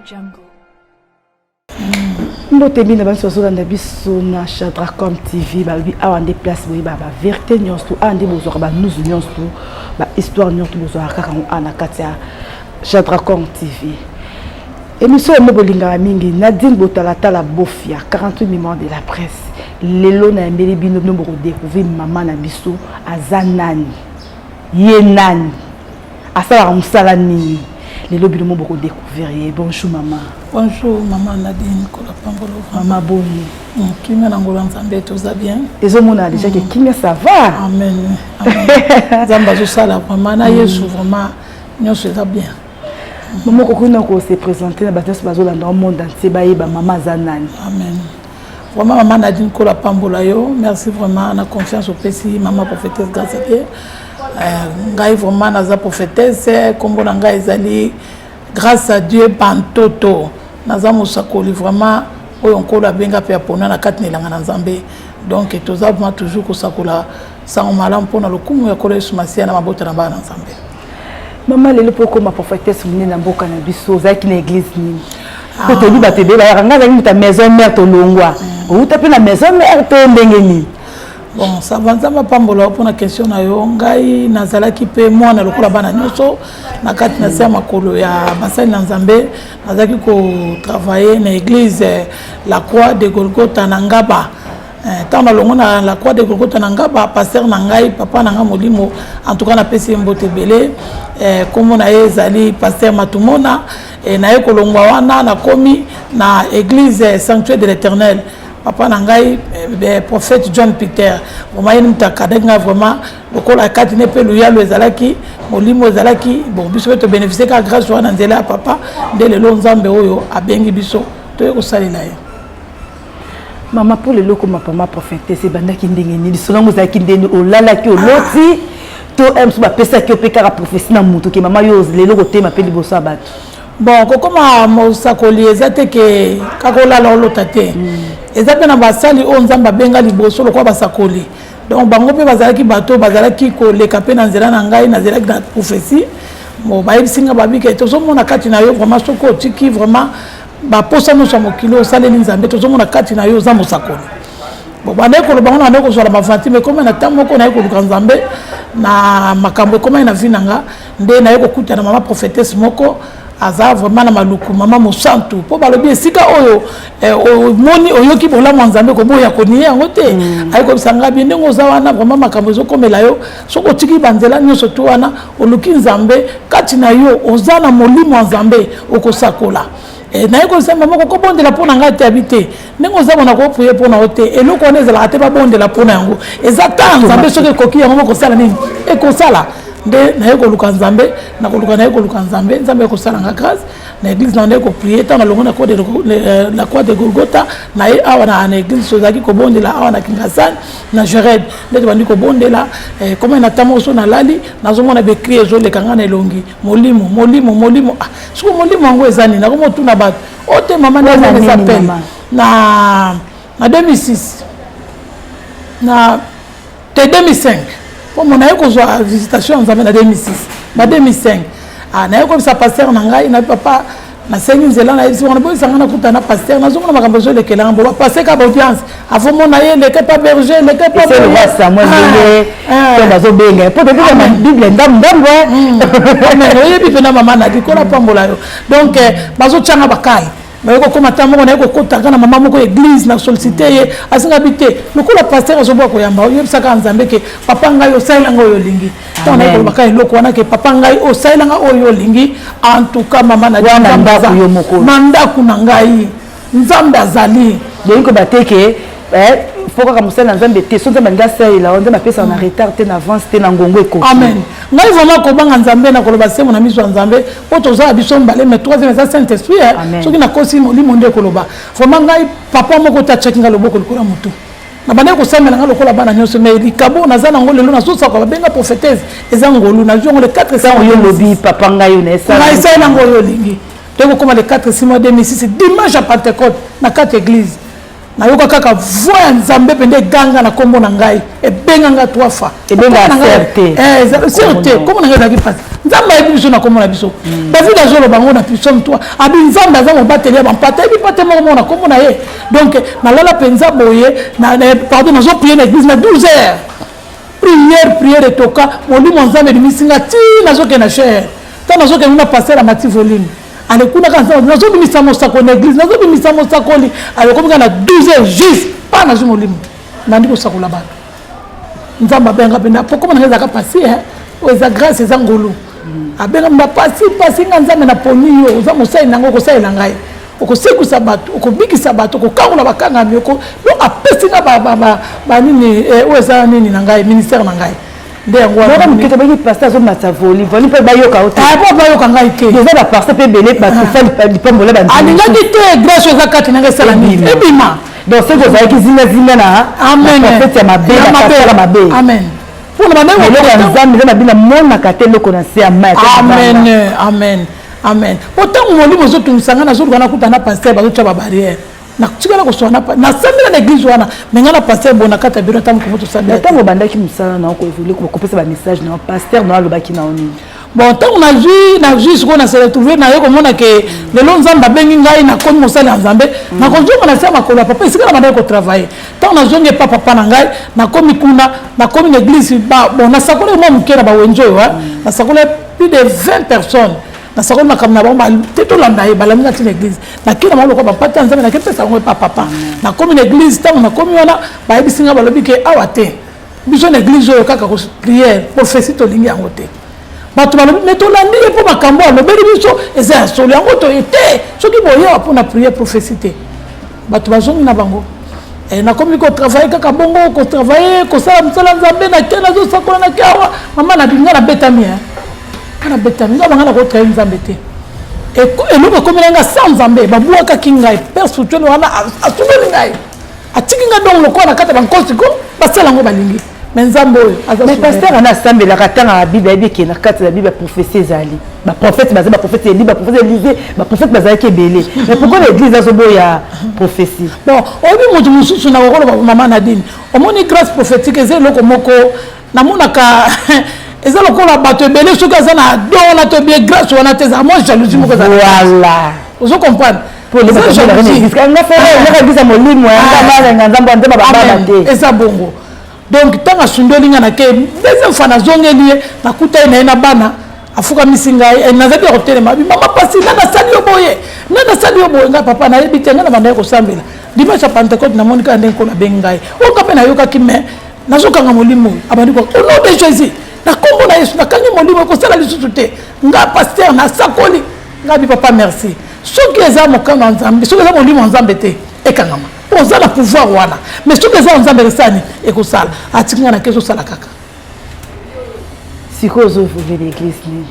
Jungle. Mbote bina banso zolanda biso na Chadracom TV ba bi awande place boyi ba vérité nyonso ande bozo ba nous nyonso ba histoire nyonso bozo kaka ana katia Chadracom TV. Émission mo bolinga mingi Nadine Botalatala Bofia 48 moments de la presse. Lelo na mbeli bino no boko découvrir maman na biso azanani. Yenani. Asala musala nini. Lelo bino mo boko découvrir. Bonjour maman. Bonjour maman Nadine Kolapambolo. Maman Boni. Kinga nangola nzambe toza bien. Les hommes ont déjà que kinga ça va. Amen. Amen. Zamba zo sala maman na Yesu vraiment nyonso ça bien. Maman kokuna ko se présenter na bateau bazo dans le monde entier ba yeba maman zanani. Amen. Vraiment maman Nadine Kolapambolo yo, merci vraiment na confiance au PC maman prophétesse grâce à Dieu. Ngai vraiment naza prophétesse kombo na ngai ezali grâce à Dieu bantoto naza musakoli vraiment oyo nkola benga pe apona na kati nelanga na nzambe donc toza vraiment toujours kosakola sango malamu pona lokumu ya kola Yesu Masia na mabota na bana nzambe. Maman lelo poko ma prophétesse mune na mboka na biso zaki na église nini ko to di batebe ba nga za muta maison mère to longwa ou tape na maison mère to ndenge ni. Bon, ça va nzamba pambola pour la question na yo ngai nazalaki pe mwana lokola bana nyonso na kati na sia makolo ya basali na nzambe nazaki ko travailler na église la Croix de Golgotha na Ngaba. Tant na longo na la Croix de Golgotha na Ngaba pasteur na ngai papa na nga molimo en tout cas na pesi mbote belé comme na ezali pasteur Matumona na ye kolongwa wana na komi na église sanctuaire de l'Éternel. Papa nangai prophète John Peter vraiment il m'a kadinga vraiment lokola kati ne pe luyalo ezalaki molimo ezalaki bon biso to bénéficier ka grâce wana nzela papa de le nzambe oyo abengi biso to ko salela ye. Maman pour le loko ma papa prophétesse bandaki ndenge ni solongo zaki ndeni olala ki oloti to emsu ba pesa ki opeka prophétie na mutu ki maman yo lelo ko tema pe liboso abatu. Bon kokoma mosakoli ezate ke kakola la lotate ezate na basali o nzamba benga liboso lokwa basakoli donc bango pe bazalaki bato bazalaki ko leka pe na nzela na ngai na nzela na prophétie mo bayisinga babika to mona kati na yo vraiment soko tiki vraiment ba posa no so mokilo saleli nzambe to mona kati na yo za mosakoli bon bana ko bango na ko so la mafanti mais comme na tamo ko na ko nzambe na makambo comme na vinanga nde na ko kuta na mama prophétesse moko aza vraiment na maluku mama mosantu po balobi esika oyo moni oyoki bola mwanzambe ko boya ko niye ngote ayiko bisanga bi ndenge oza wana vraiment makambo ezokomela yo soko tiki banzela nyonso to wana oluki nzambe kati na yo oza na molimo nzambe okosakola na yeko sema moko ko bondela pona ngati habité ndenge oza bona ko puye pona ote eloko ona ezala ate ba bondela pona yango ezata nzambe soki koki yango moko sala nini ekosala nde na yeko luka nzambe na koluka na yeko luka nzambe nzambe ko sala nga grâce na église na ndeko prier tant na longo na croix de la croix de Golgotha na ye awa na église sozaki ko bondela awa na Kingasani na Jered nde bandi ko bondela comme na tamo so na lali nazomona be crier zo le kanga na elongi molimo siko molimo ngo ezani na komo tuna bato ote mama na s'appelle na 2006 na 2005 pour mon aïe qu'on soit visitation en 2006 na 2005 na aïe comme ça pasteur nangai na papa na sengi nzela na isi on a besoin sangana kutana pasteur na zongo na makambo zo lekela ngo passer ka audience avant mon aïe le pas berger le pas c'est le roi Samuel Lele to bazo benga pour depuis la bible ndam mais oye bi na mama na dikola pambola yo donc bazo tchanga bakai mais ko koma tamongo na ko kotaka na mama moko église na solliciter ye asinga bité lokola pasteur azoboa ko yamba oyo bisaka nzambe ke papa ngai o sailanga oyo lingi to na ko bakai loko wana ke papa ngai o sailanga oyo lingi en tout cas mama na ndako yo moko mandaku na ngai nzambe azali donc bateke pourquoi comme ça dans un bété so nzambe ngasa ila on nzambe pesa na retard te na avance te na ngongo eko amen ngai vraiment ko banga nzambe na koloba semo na miso nzambe o toza biso mbale mais troisième ça saint esprit soki na kosi molimo nde koloba vraiment ngai papa moko ta chekinga loboko likola mutu na bana ko samela nga lokola bana nyonso mais likabo na zana ngolo na sosa ko benga prophétesse ezangolu na jongo le 400 yo lobi papa ngai na esa na ngolo lingi donc comme le 4 mois 2006 dimanche à Pentecôte na 4 églises na yoka kaka voix nzambe pende ganga na kombo na ngai e benga nga 3 fois e benga certé certé comme na ngai passe nzambe ayebi biso na kombo na biso David azoloba ngo na Psaume 3 abi nzambe aza mobateli ya bampata yebi pate moko mona kombo na ye donc nalala mpenza boye pardon nazo prier na église na 12 heures prière etoka molimo nzambe limisinga ti nazokende na cher ta nazokende na pasteur amati volume alekuna kanza nazobimisa mosako na église nazobimisa mosakoli alekomika na 12 heures juste pa nazwi molimo nandi kosakola bato nzambe abenga pena pokoma na ezaka pasi eza grâce eza ngolu abenga mba pasi nga nzambe na poni yo oza mosali nango kosalela ngai okosekusa bato okobikisa bato okokangola bakangami donc apesi nga banini oyo eza nini na ngai ministère na ngai nde yango wana mokete baki pasteur azomata voli mpe bayoka ote po bayoka ngai te eza bapasteur mpe ebele bato lipambola alingaki te grâce eza kati nanga esala nini ebima donc c'est que ozalaki zingazinga na prophète ya mabe ya mabe amen pour na bango eloko ya nzambe eza na bino monaka te eloko na se ya mai amen otango molimo ozotungisanga nazoluka nakuta na pasteur bazotya babarrière natikala koswana nasambela na église wana me nga na pasteur bona kati ya biro ata mokomo tosambela ntango obandaki mosala na okoevole kopesa bamessage na pasteur na alobaki na oni bon ntango nazwi sikoyo na se retrouve naye komona ke lelo nzambe abengi ngai nakomi mosali ya nzambe nakozonga na se ya makolo ya papa esika na bandaki kotravaille ntango nazongi epa papa na ngai nakomi kuna nakomi na église bon nasakoli mwa moke na bawenze oyo nasakoli plus de 20 personnes nasakoli makambo na bango te tolanda ye balami nati na église nakenda maloko bapata nzambe nakepesa yango epa papa nakomi na église ntango nakomi wana bayebisi nga balobi ke awa te biso na église oyo kaka prière prophétie tolingi yango te bato balobi me tolandi ye mpo makambo alobeli biso eza ya solo yango toye te soki boyewa mpona prière prophétie te bato bazongi na bango nakomi kotravaille kaka bongo kotravaille kosala mosala nzambe nake nazosakola nake awa mama nabinga nabetami ana betami nga banga na kotraye nzambe te eloko ekomi na nga sa nzambe babwakaki ngai père spirituel wana asungeli ngai atiki nga donc lokola na kati ya bankosiko basala yango balingi mais nzambe oyo mais pasteur ana asambelaka ntango ya bible ayebi eke na kati ya bible prophétie ezali baprophète baza baprophète eli baprophète élise baprophète bazalaki ebele mais pourquoi l'église azoboya prophétie bon oyebi moto mosusu na kokoloba mama nadine omoni grâce prophétique eza eloko moko namonaka eza lokola bato ebele soki aza na don na to bien grâce wana te ezala mwa jalousie moko ezala voilà ozo comprendre eza bongo donc ntango asundoli nga nake deuxième fois nazongeli ye nakuta ye na ye na bana afukamisi ngai nazali ya kotelema abi mama pasi nga nasali yo boye ngai papa nayebi te nga na banda ye kosambela dimanche ya pentecote namoni kaka ndenge nkolo abengi ngai oka mpe nayokaki me nazokanga molimo oyo abandi kwa au nom de jésus na kombo na yesu nakangi molimo ekosala lisusu te nga paster nasakoli ngai bi papa merci soki eza mokano ya nzambe soki eza molimo ya nzambe te ekangama oza na pouvoir wana mais soki eza ya nzambe esani ekosala atiki nga na ke ezosala kaka sikoyo ozoevolue l'église nini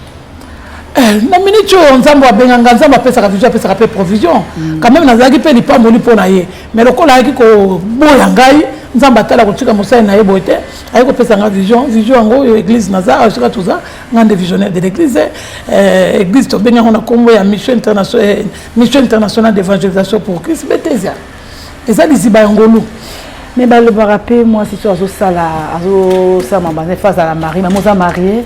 na minute oyo nzambe abenganga nzambe apesaka vision apesaka mpe provision quand même nazalaki mpe lipamboli mpo na ye mais lokola ayaki koboya ngai nzambe atala kotika mosali na ye boye te ayaki kopesa nga vision yango oyo église naza soka toza nga nde visionnaire de l'église église tobengi yango na kombo ya mission internationale d'évangélisation pour Christ Bethesda eza liziba ya ngolu mais balobaka mpe mwasi so azosala mabane face à la marie mamo oza marie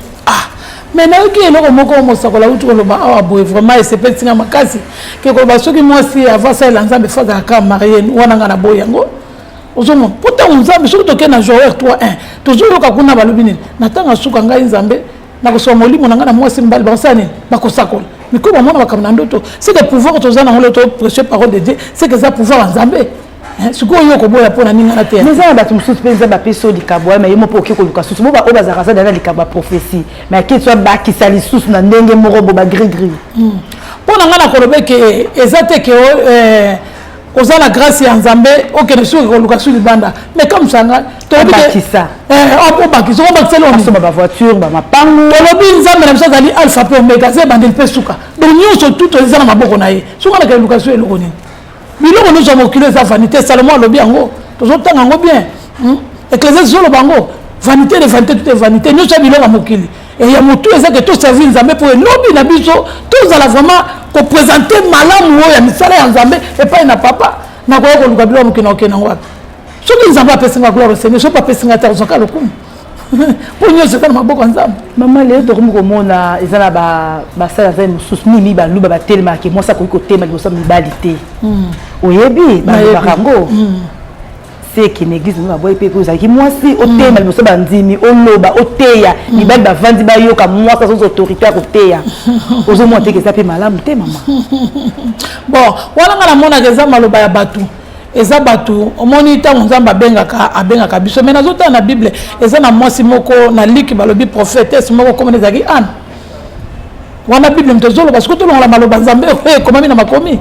mais nayoki eloko moko mosakola uti koloba awa boye vraiment esepesinga makasi ke koloba soki mwasi avasalela nzambe face aka marie wana nga na boye yango ozomona mpo ntango nzambe soki tokei na Joël 3:1 tozoyoka kuna balobi nini na ntango asuka ngai nzambe nakosoba molimo na ngai na mwasi mibali bakosala nini bakosakola mikoyo bamona makambo na ndoto c'est que pouvoir toza nango le toprêche parole de Dieu c'est que eza pouvoir ya nzambe sikoyo yo koboya mpona ningana te mais eza na bato mosusu mpe nzambe apeso likambo mais ye mo mpo oke koluka susu bo oyo bazalaka za dana likambo ya prophétie mais ake so bakisa lisusu na ndenge moko bo bagrigri mpo na ngai nakoloba ke eza te ke oza na grâce ya nzambe okende soki koluka su libanda mais comme sanga tobakisa obakisoma bavoiture bamapangu tolobi nzambe na biso azali alpha mpe omega ze ebandeli mpe suka donc nyonso tuto eza na maboko na ye soki anaka eluka su eloko nini biloko nyonso ya mokili eza vanité salomo alobi yango tozotanga yango bien ecclésiaste zoloba yango vanité de vanité tout est vanité nyonso ya biloko ya mokili ya motu eza ke toservir nzambe mpo elobi na biso tozala vraiment kopresente malamu oyo ya misala ya nzambe epai na papa nakoya koluka biloko ya mokili na okende yango wapi soki nzambe apesinga gloire au Seigneur soki apesinga te ozwaka lokumu pour nous c'est ma boko nzambe maman les to comme komona ezana ba sala za mususu ba luba ba telema ke moi ça ko tema liboso mibalité oyebi ba barango c'est que l'église nous va boy pe ko za ki moi si o tema liboso ba ndimi o loba o teya mibali ba vandi ba yoka moi ça sans autorité ko teya ozo monter que ça pe malamu te maman bon wala ngala mona ke za maloba ya batu eza batu omoni tango nzamba abengaka biso mais nazota na bible eza na mwasi moko na liki balobi prophétesse moko comme ezaki Anne wana bible mtozolo parce que tolongola maloba nzambe komami na makomi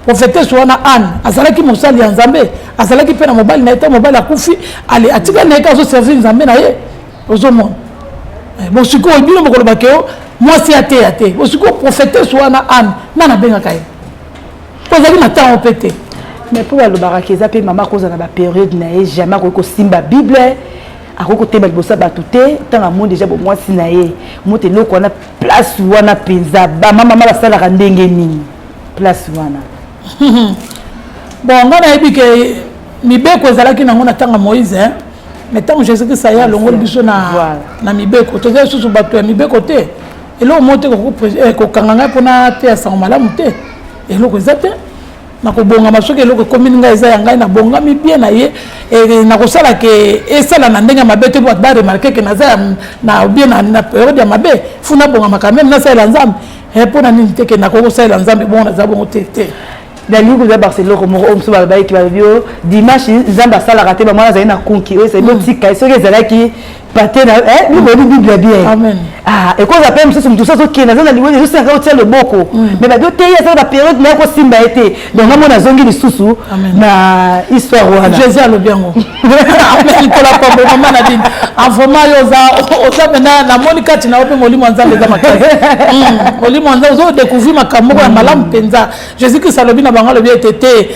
prophétesse wana Anne azalaki mosali ya nzambe azalaki pe na mobali na eta mobali akufi ali atika na eka zo servir nzambe na ye ozomona bon siko bino mokoloba keo mwasi ate bon siko prophétesse wana Anne nana bengaka ye pozaki na temps opete. Mais pour le barakeza pe maman cause na ba période na jamais ko simba bible akoko te balibosa batute tanga monde déjà bo moi sinaye mote loko na place wana penza ba mama ba sala ka ndenge ni place wana bon ngana ebi ke mibeko ezalaki nango na tanga Moïse mais tant Jésus que ça y a longol biso na mibeko to za susu bato ya mibeko te elo mote ko kanganga pona te ya sang malamu te elo ko zate na ko bonga masoke eloko commune nga eza yanga na bonga mi bien na ye et na ko sala ke esala na ndenga mabete bo ba remarquer que na za na bien na période ya mabe funa bonga makamem na sala nzambe e pona nini te ke na ko sala nzambe bon na za bongo te dans le de Barcelone comme on se va bailler qui va bio dimanche nzamba sala raté ba mwana za na konki oui c'est bon tika so que zala ki paté na nous bonne bible bien amen et quand appelle monsieur tout ça qui na za liwo juste un hôtel le boko mais ba te ya ça la période na ko simba été donc mona zongi lisusu na histoire wana Jésus a le bien amen ko la pombe mama na din avoma yo za oza na monika tina ope molimo nzambe za makasi molimo nzambe zo découvrir makambo ya malamu penza Jésus que ça le bien banga le bien tété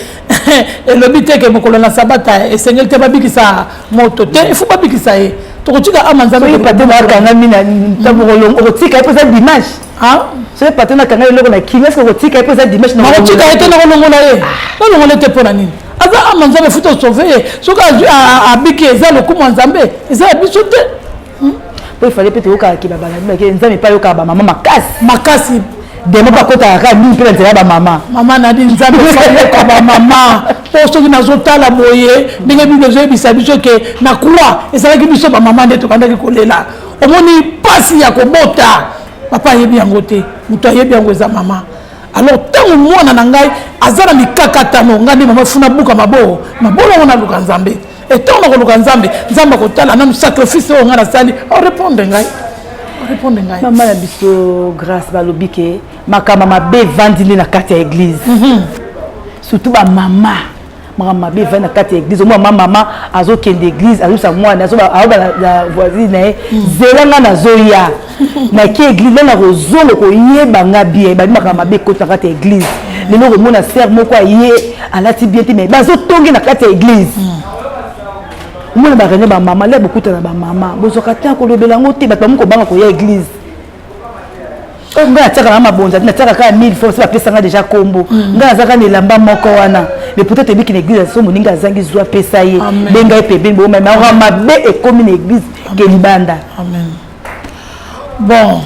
et le but que mokolo na sabata et Seigneur te babikisa moto te il faut babikisa e to kotika amanzambe ko paté ba kanga mina tabolo ko tika pour ça dimanche c'est paté na kanga loko na kinga ko tika pour ça dimanche na ko tika ete na longola ye na longola te pona nini aza amanzambe futo sauver soka abiki eza le kuma nzambe eza biso te il fallait peut-être que baba na que nzambe pa yoka ba maman makasi demo ba kota ka ni pe nzela ba mama na di nzambe fa yoka ba mama posto ki nazotala boye ndenge bible zo bisa biso ke na croix ezalaki biso ba mama ndeto kandaki kolela omoni pasi ya kobota papa yebi yango te muto yebi yango eza mama alors tango mwana na ngai azala mikakatano ngandi mama funa buka mabolo ngona luka nzambe et tango na luka nzambe kotala na sacrifice o ngana sali o répondre ngai maman na biso grâce balobi ke makama mabe vandili na kati ya église surtout ba mama mabe vandi na kati ya église moi mama azokende église azobisa mwana azoba la voisine na ye zelanga nazoya na ki église na kozongo koyeba nga bien badi makama mabe ekoti na kati ya église lelo komona sere moko aye alati bien te mais bazotongi na kati ya église moi ba réunion ba maman là beaucoup na ba maman bozoka ta ko lobela ngo te ba pamuko banga ko ya église o nga tsaka na mabonza na tsaka ka 1000 fois ba pesa nga déjà kombo nga zaka ne lamba moko wana mais peut-être biki na église so moninga zangi zwa pesa ye benga pe ben bo mais on mabe et comme une église ke libanda amen bon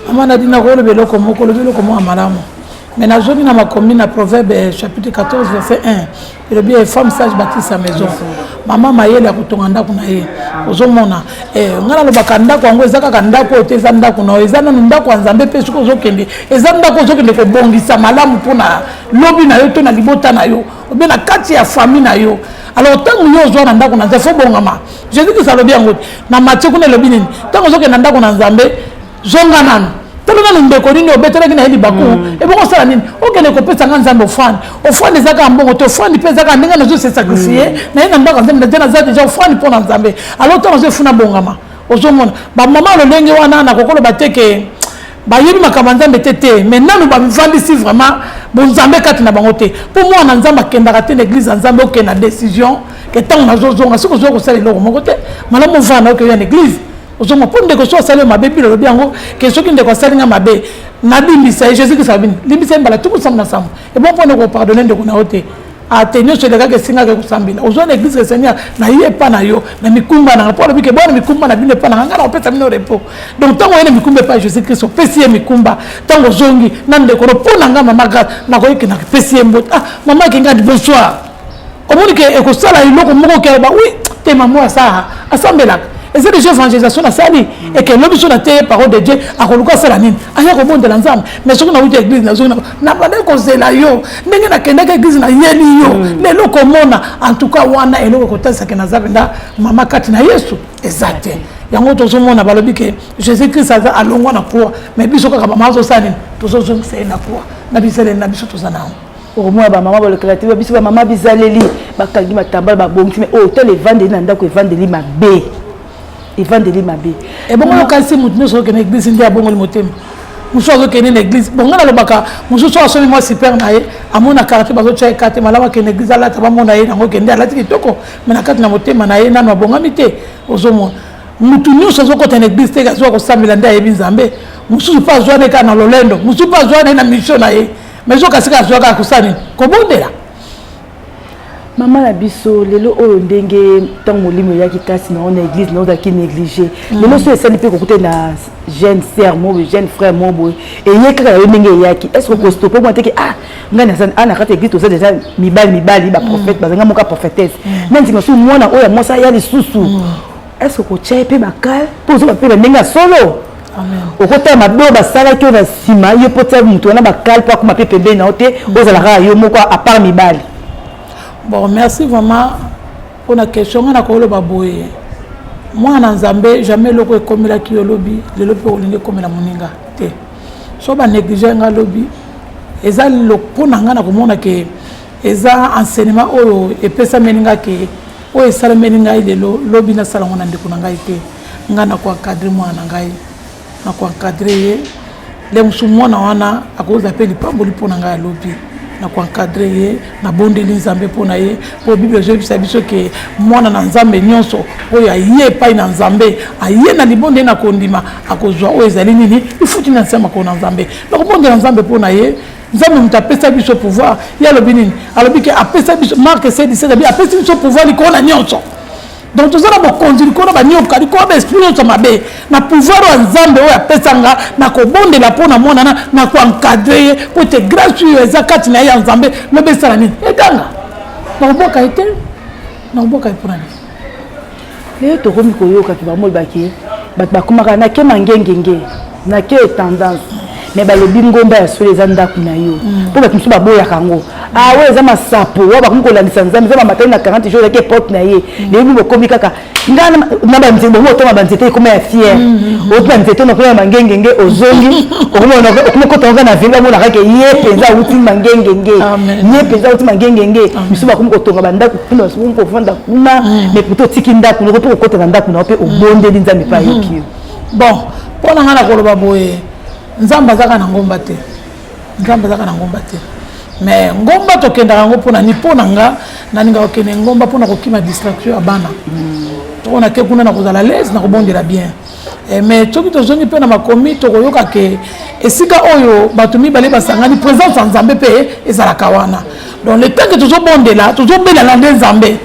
amana dina ko lobelo ko moko amalamu mais na zoni na makomi na proverbe chapitre 14 verset 1 et le bien femme sage bâtit sa maison mama mayele ya kotonga ndako na ye ozomona ngana lobaka ndako yango eza kaka ndako te eza ndako na eza nanu ndako ya nzambe mpe soki ozokende eza ndako ozokende kobongisa malamu mpona lobi na yo to na libota na yo obe na kati ya famille na yo alors ntango yo ozwa na ndako na nzambe fo bongama jésus kristo alobi yango na matie kuna elobi nini ntango ozokende na ndako na nzambe zonga nanu tolona ndeko nini obetelaki na yeli baku eboko sala nini okende kopesa nga nzambe ofandi ezaka mbongo te ofandi mpe ezaka ndenge nazo se sacrifier na ye na ndako nzambe te naza deja ofandi mpo na nzambe alors ntango ozofuna bongama ozomona bamama lolenge wana na kokoloba te ke bayebi makambo nzambe te mais nanu bavandisi vraiment bonzambe kati na bango te mpo mwana nzambe akendaka te na église ya nzambe okende na décision ke ntango nazozonga soki ozoya kosala eloko moko te malamu ovanda okeya na église ozoma po ndeko so asali mabe bilo lobi yango ke soki ndeko asali nga mabe nalimbisa ye jésus kristo abini limbisa ye mbala tuku samu na samu ebon mpo ndeko opardonne ndeko na yo te atenyo so daga ke singa ke kusambila ozo na église Seigneur na ye pa na yo na mikumba na pour bike bona mikumba na bino pa na ngana opesa mino repos donc tango ene mikumba pa Jésus Christ opesi mikumba tango zongi nande ko pona nga mama ga na ko yeke na pesi mbot mama ke ngadi bonsoir omoni ke ekosala iloko moko ke ba oui te maman ça assemblée. Et c'est déjà évangélisation à Sali et que l'homme sur la terre parole de Dieu a coloqué ça la mine. Aya ko bonde l'ensemble. Mais ce qu'on a vu l'église na zone na pas de cause la yo. Ndenge na kenda ka église na yeli yo. Le loko mona en tout cas wana eloko kota ça que na zabenda mama kati na Yesu. Exact. Yango to mona balobi ke Jésus Christ a alongwa na croix. Mais biso ka mama zo sani to zo c'est na croix. Na bisele na biso to sana. Au moins ba mama ba le créatif biso ba mama bizaleli ba kangi matamba ba bongi mais oh tel evangeli na ndako evangeli mabe. Evangeli mabe. Et bon on kasi mutno so ke na église ndi abongo motema. Muso zo ke na église. Bon ngana lobaka muso so so moi super na ye amona carte bazo tcha carte malama ke na église ala taba mona ye nango ke ndi ala tikitoko mais na carte na motema na ye nanu abongami te ozomo. Mutu nyuso zo ko na église te gazo ko samila ndi ayebi nzambe. Musu pa zo na ka na lolendo. Musu pa zo na mission na ye. Mais zo kasika zo ka kusani ko bondela. Maman la biso lelo oyo ndenge tant molimo yaki kasi na on église na ozaki négligé lelo so esali pe kokuta na jeune sœur mo jeune frère mo boy et yeka yo ndenge yaki est-ce que stopper moi te que ngana sana ana kata église to déjà mibali ba prophète bazanga moka prophétesse nanti ngaso mwana oyo mosa ya lisusu est-ce que tchai pe bakal pozo ba pe ndenge solo amen okota mabo basala ki na sima yo pota mutu na bakal pa kuma pe pembe na ote ozala yo moko à part mibali. Bon, merci vraiment pour la question. On a collé baboye. Moi, en Zambie, jamais le comme la qui lobby, le lobby comme la moninga. So ba négliger nga lobby. Eza le ponanga na komona ke eza enseignement oyo et pesa meninga ke o esala meninga ile lobby na sala ngona ndiko nanga ite. Nga na kwa cadre mwana ngai. Na kwa cadre le musumona wana akoza pe lipambo lipona nga lobby. Na ko encadrer ye na bondeli nzambe pona ye po bible je bisa biso ke mwana na nzambe nyonso oyo aye pa na nzambe aye na libonde na kondima akozwa o ezali nini ifuti na nsema ko na nzambe donc bonde na nzambe pona ye nzambe mutapesa biso pouvoir ya lobi nini alobi ke apesa biso Marc 7:17 abi apesa biso pouvoir liko na nyonso. Donc tout ça na bokonzi ko na banyoka liko ba esprit to mabe na pouvoir wa nzambe oyo apesanga na ko bonde la pona mona na ko encadrer pour te grâce yo ezakati na ya nzambe no besala nini etanga na boka ete na boka ipona le to komi ko yoka ki ba mo baki ba komaka na ke mangengenge na ke tendance mais ba lobi ngomba ya so les anda kuna yo pour ba kimso ba boya kango ouais za masapo wa ba ko landisa nzambe za matin na 40 jours ke porte na ye le bi komi kaka ngana na ba nzembo mo to ba nzete ko ma fier o ba nzete no ko mangengenge ozongi ko ko tonga na vinga mo na ka ke ye penza uti mangengenge ye penza uti mangengenge miso ba ko tonga ba ndako kuna so ko fanda kuna mais plutôt tikinda kuna ko ko tonga ndako na pe obonde nzambe pa yoki bon pona ngana ko ba boye nzamba zaka na ngomba te nzamba zaka na ngomba te mais ngomba to kenda ngo pona ni pona nga na ninga okene ngomba pona ko kima distraction abana to na ke kuna na kozala l'aise na ko bondela bien mais toki to zongi pe na makomi to koyoka ke esika oyo batumi bale basangani présence en nzambe pe ezala kawana donc le temps que to zo bondela to zo bela na nzambe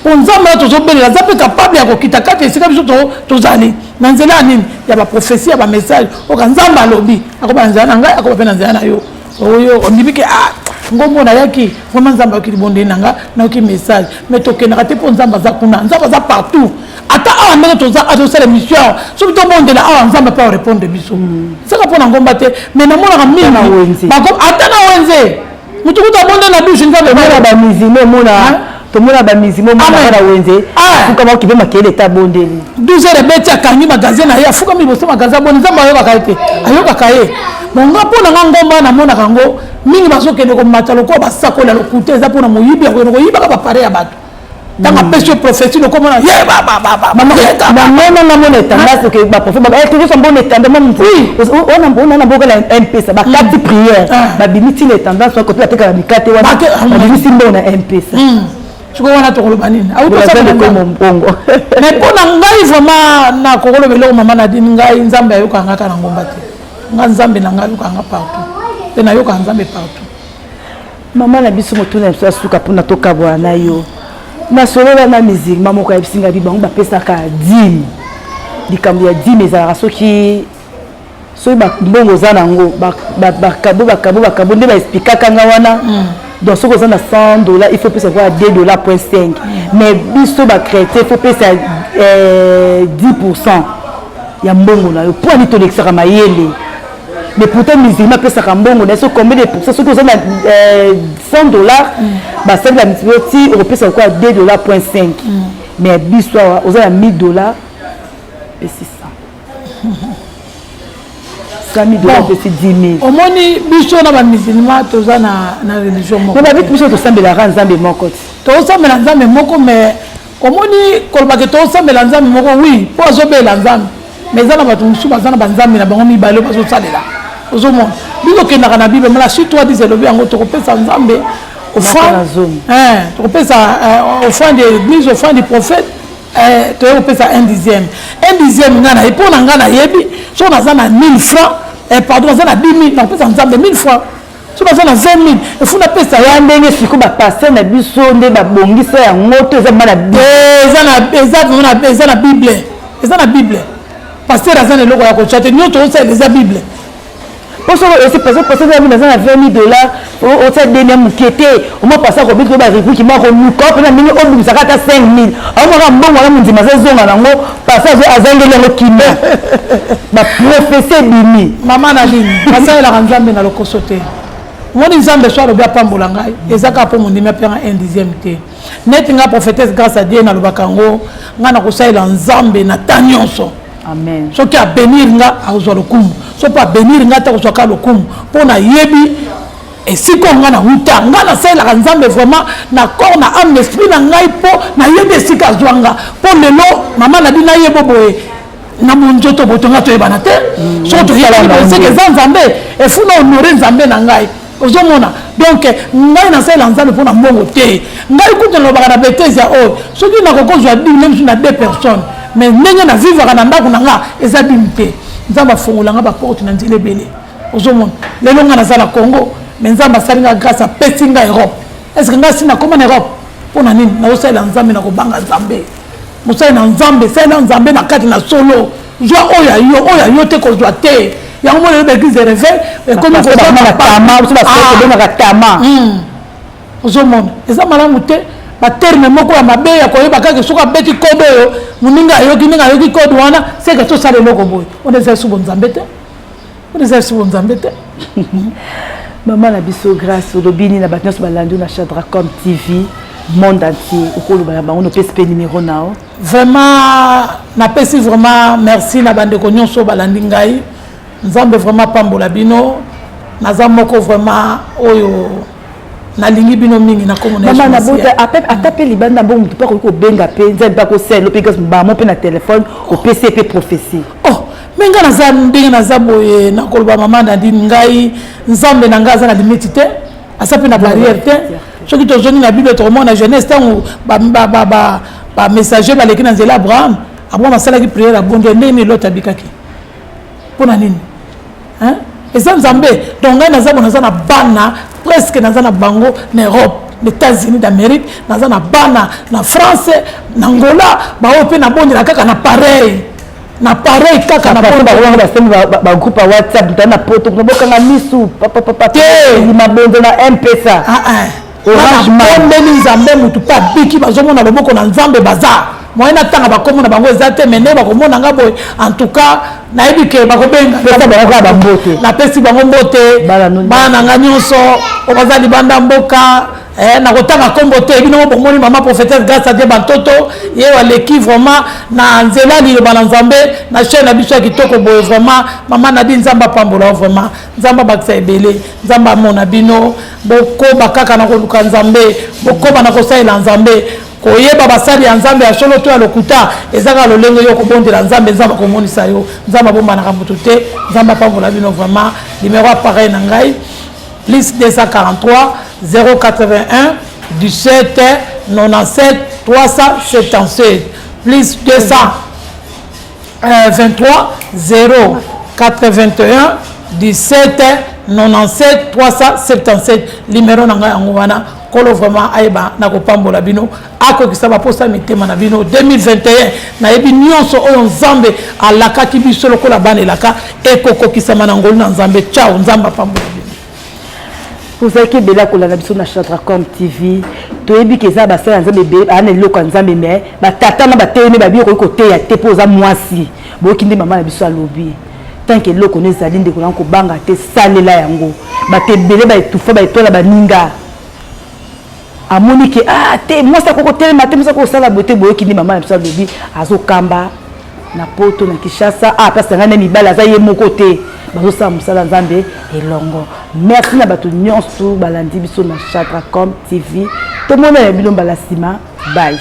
nzambe to zo bela za pe capable ya ko kitakati esika biso to zali na nzela nini ya ba prophétie ya ba message o ka nzamba lobi akoba nzana ngai akoba pe na nzana yo oyo ondibike ngombo na yaki vraiment nzamba ki bonde nanga na ki message mais to ke na te po nzamba za kuna nzamba za partout ata awa ndenge toza azo la mission soki to bonde na awa nzamba pa répondre biso saka po na ngomba te mais na mona mingi bako ata na wenze mutu kuta bonde na douche nzamba ba mizime mona to mona ba mizime mona na wenze fuka ba kibe makele ta bondeli 12h beti akangi magazine na ya fuka mi boso magazine bonde nzamba ayoka kaite ayoka kaye monga pona ngomba na mona kango mingi bazokende ko matalo ko basakola lokuta eza pona moyibi ko yiba ka pare ya bato tanga pêche prophétie no komona ye ba mama na mona tendance que ba prophète ba toujours son bon étendement on a beaucoup la MPSA ba quatre prières ba biniti les tendances ko la teka mikate wana ba biniti mbona MPSA chuko wana to koloba nini au to sa ko mbongo mais pona ngai vraiment na ko koloba lelo mama na dini ngai nzambe ayoka ngaka na ngomba te nga nzambe na ngai ayoka nga partout pe na yoka nzambe partout maman na biso motuna biso asuka mpona tokabwana na yo nasolola na musique mama moko yabisinga bibango bapesaka 10 likambo ya 10 ezalaka soki mbongo oza nango bakabo nde baexplikaka nga wana donc soki oza na $100 il faut pesa kwa $2.5 mais biso bacrété il faut pesa 10% ya mbongo na yo po ani tolekisaka mayele mais pourtant musulman apesaka mbongo na so combien de pourcent soki oza na $100 basali bamiti okopesa kwa $2.5 mais biso awa oza na $1000 pe 600 $100 pesi 10 000 omoni biso na bamusulman toza na religion moko babiti biso tosambelaka nzambe moko ti tosambela nzambe moko mais omoni kolobake tosambela nzambe moko oui mpo azobela nzambe mais eza na bato mosusu baza na banzambe na bango mibale bazosalela ozomona biso okendaka na bible mala si toi dise elobi yango tokopesa nzambe tokopesa offrande de l'église offrande du prophète toye kopesa 1/10 nga na ye mpo na nga nayebi soki naza na 1000 francs pardon naza na 10 000 nakopesa nzambe 1000 francs soki naza na 20 000 efu napesa ya ndenge siko bapaster na biso nde babongisa yango to eza eza na bible eza na bible paster aza na eloko ya kotya te nyonso osalela eza bible pour ça aussi parce que ça vous dans $20 au fait dernier moukete au moins passer ko bito ba rivu ki ma ko nuko pe na mini obu sakata 5 000 au moins mbongo na mundima zezonga nango passer azangeli ngo kimba ba professeur bimi mama na lini passer la nzambe na lokoso te moni nzambe so alobi apambola ngai ezaka po mundima pe 1/10 te net nga prophétesse grâce à Dieu na lobakango nga na kosaila nzambe na tanyonso amen soki abenir nga akozwa lokumu so pas bénir nga ta kozwaka lokumu mpo na yebi esiko nga na wuta nga nasalelaka nzambe vraiment na corps na âme esprit na ngai mpo nayebi esika azwa nga mpo lelo mama na bino ayebo boye na monzoto botonga toyebana te so toyebaseke eza nzambe efuna honore nzambe na ngai ozomona donc ngai nasalela nzambe mpo na mbongo te ngai kutu nalobaka na betese ya oyo soki nakokozwa dime misu na 2 personnes mais ndenge na vivaka na ndako na nga eza bimi te nzambe afungolanga baporte na nzela ebele ozomona lelo nga naza na congo mais nzambe asali nga grâce apesi nga europe est ce que nga si nakoma na europe mpo na nini nakosalela nzambe na kobanga nzambe mosali na nzambe salela nzambe na kati na solo zwa oyo ya yo te kozwa te yango mo lelo baeglise réveil ekomi kozwatama ozomona eza malamu te baterme moko ya mabe ya koyeba kaka soki abeti kode oyo moninga ayoki ndenge ayoki kode wana seke tosala eloko boye ona eza lisubo nzambe te mama na biso grâce olobi nini na bato nyonso balandi na Shadracom TV monde entier okoloba na bango nopesi mpe numéro nao vraiment napesi vraiment merci na bandeko nyonso balandi ngai nzambe vraiment pambola bino naza moko vraiment oyo nalingi bino mingi na komo na mama na bota atape libanda mbongo mutu pa ko benga pe nzambe pa ko sel pe gas ba mo pe na téléphone ko PC pe prophétie menga naza ndenge naza boye na koloba mama na ndi ngai nzambe na ngaza na limite te asa pe na barrière te soki tozoni na bible tomona jeunesse tango ba messager baleki na nzela Abraham asalaki prière abonde ndenge lota bikaki pona nini hein eza nzambe donc ngai naza na bana presque naza na bango na Europe les États-Unis d'Amérique naza na bana na France na Angola baoyo pe na bondela kaka na pareil kaka na ba groupe WhatsApp tana poto bokanga misu papa mabonzo na M-Pesa orange nzambe mutu pa biki bazomona loboko na nzambe baza moyena tanga bakomona bango eza te mene bakomona nga boye en tout cas nayebi ke bakobenga napesi bango mbote bana na nga nyonso obaza libanda mboka nakotanga kombo te bino bomoni mama prophétesse grâce à Dieu bantoto ye waleki vraiment na nzela liloba na nzambe na chaîne na biso ya kitoko boye vraiment mama na bi nzamba pambola vraiment nzamba bakisa ebele nzamba amona bino bokoba kaka na koluka nzambe bokoba na kosalela nzambe koyeba basali ya nzambe ya solo to ya lokuta ezaka lolenge yo kobondela nzambe nzamba komonisa yo nzamba bombanaka moto te nzamba pambola bino vraiment numéro appareil na ngai plus 243 081 17 97 377 plus 223 081 17 97 377 numéro nanga yango wana kolo vraiment ayeba na kopambola bino akokisa baposa mitema na bino 2021 na yebi nyonso oyo nzambe alakaki biso lokola bana elaka ekokokisama na ngolu na nzambe. Ciao, nzambe apambola bino. Vous avez bela kolanda biso na Chatracom TV toyebi ke za basala nzambe be ana eloko nzambe me batata na batene babi ko teya te poza mwasi bokinde mama na biso alobi tant que eloko ne zali ndeko na ko banga te salela yango batebele ba etufa ba etola baninga amoni ke te mwasa koko tele mate mwasa ko sala bote bokinde mama na biso alobi azokamba na poto na Kishasa parce que ngana mibala za ye moko te bazosa musala nzambe elongo. Merci na bato nyonso balandi biso na Chatracom TV. Tout le monde a bien balasima. Bye.